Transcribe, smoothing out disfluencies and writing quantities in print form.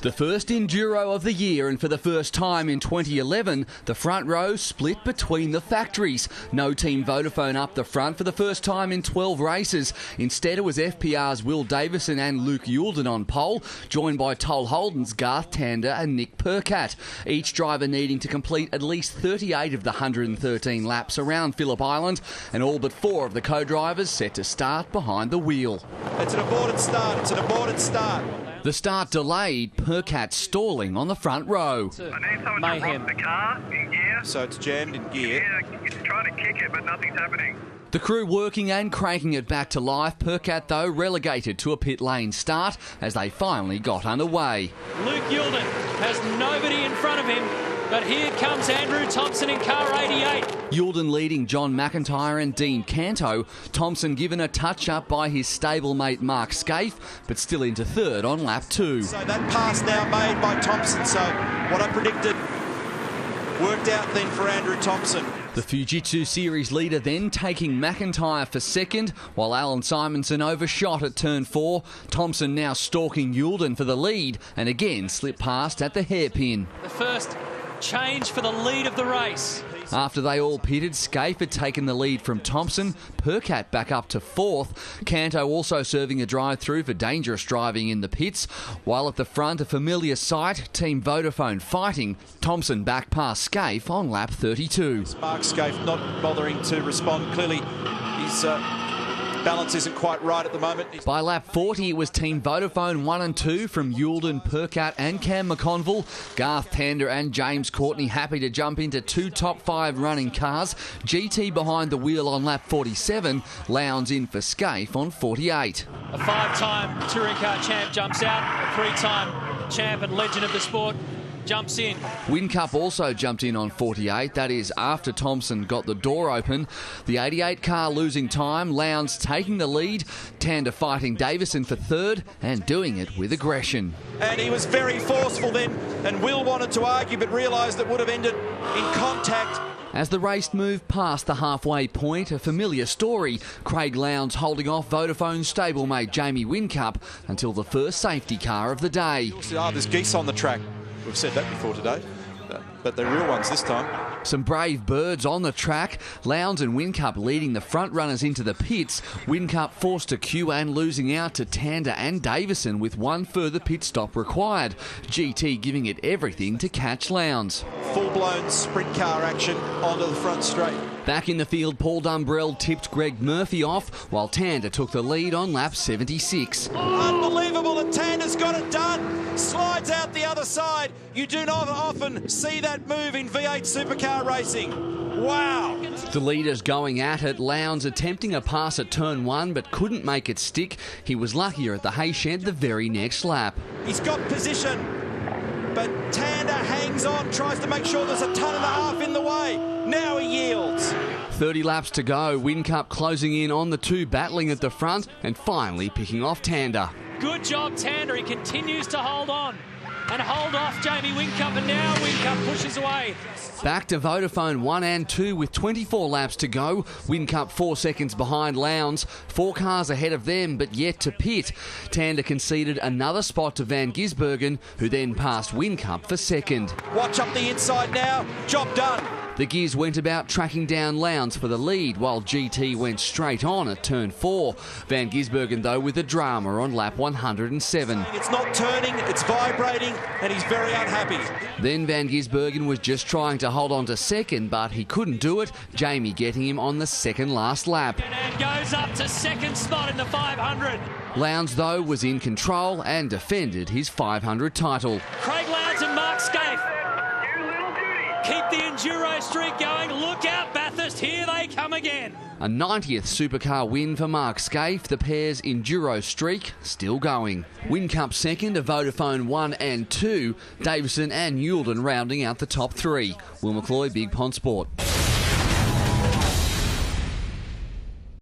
The first Enduro of the year, and for the first time in 2011, the front row split between the factories. No Team Vodafone up the front for the first time in 12 races. Instead, it was FPR's Will Davison and Luke Youlden on pole, joined by Toll Holden's Garth Tander and Nick Percat. Each driver needing to complete at least 38 of the 113 laps around Phillip Island, and all but 4 of the co-drivers set to start behind the wheel. It's an aborted start. It's an aborted start. The start delayed, Percat stalling on the front row. I need someone to rock the car in gear. So it's jammed in gear. Yeah, it's trying to kick it, but nothing's happening. The crew working and cranking it back to life. Percat, though, relegated to a pit lane start as they finally got underway. Luke Youlden has nobody in front of him, but here comes Andrew Thompson in car 88. Youlden leading John McIntyre and Dean Canto. Thompson given a touch-up by his stablemate Mark Scaife, but still into third on lap 2. So that pass now made by Thompson. So what I predicted worked out then for Andrew Thompson. The Fujitsu Series leader then taking McIntyre for second, while Alan Simonson overshot at turn 4. Thompson now stalking Youlden for the lead, and again slipped past at the hairpin. The first change for the lead of the race. After they all pitted, Scaife had taken the lead from Thompson, Percat back up to 4th, Canto also serving a drive-through for dangerous driving in the pits, while at the front a familiar sight, Team Vodafone fighting, Thompson back past Scaife on lap 32. Mark Scaife not bothering to respond. Clearly his balance isn't quite right at the moment. By lap 40, it was Team Vodafone 1 and 2 from Youlden, Percat and Cam McConville. Garth Tander and James Courtney happy to jump into 2 top 5 running cars. GT behind the wheel on lap 47. Lowndes in for Scaife on 48. A 5-time touring car champ jumps out. A 3-time champ and legend of the sport jumps in. Whincup also jumped in on 48, that is after Thompson got the door open. The 88 car losing time, Lowndes taking the lead, Tander fighting Davison for third and doing it with aggression. And he was very forceful then, and Will wanted to argue but realised it would have ended in contact. As the race moved past the halfway point, a familiar story, Craig Lowndes holding off Vodafone's stablemate Jamie Whincup until the first safety car of the day. Oh, there's geese on the track. We've said that before today, but they're real ones this time. Some brave birds on the track. Lowndes and Whincup leading the front runners into the pits. Whincup forced to queue and losing out to Tander and Davison with one further pit stop required. GT giving it everything to catch Lowndes. Full-blown sprint car action onto the front straight. Back in the field, Paul Dumbrell tipped Greg Murphy off, while Tander took the lead on lap 76. Unbelievable that Tander's got it done. Slides out the other side. You do not often see that move in V8 supercar racing. Wow. The leaders going at it. Lowndes attempting a pass at turn 1 but couldn't make it stick. He was luckier at the hay shed the very next lap. He's got position, but Tander hangs on, tries to make sure there's a tonne and a half in the way. Now he yields. 30 laps to go. Whincup closing in on the 2 battling at the front and finally picking off Tander. Good job, Tander. He continues to hold on and hold off Jamie Whincup, and now Whincup pushes away. Back to Vodafone 1 and 2 with 24 laps to go. Whincup 4 seconds behind Lowndes. 4 cars ahead of them, but yet to pit. Tander conceded another spot to Van Gisbergen, who then passed Whincup for second. Watch up the inside now. Job done. The Giz went about tracking down Lowndes for the lead, while GT went straight on at turn 4. Van Gisbergen, though, with a drama on lap 107. It's not turning, it's vibrating, and he's very unhappy. Then Van Gisbergen was just trying to hold on to second, but he couldn't do it. Jamie getting him on the second last lap. And goes up to second spot in the 500. Lowndes, though, was in control and defended his 500 title. Craig Lowndes and Mark Scaife keep the Enduro streak going. Look out, Bathurst, here they come again. A 90th supercar win for Mark Scaife, the pair's Enduro streak still going. Whincup second, a Vodafone 1 and 2, Davison and Youlden rounding out the top 3. Will McCloy, Big Pond Sport.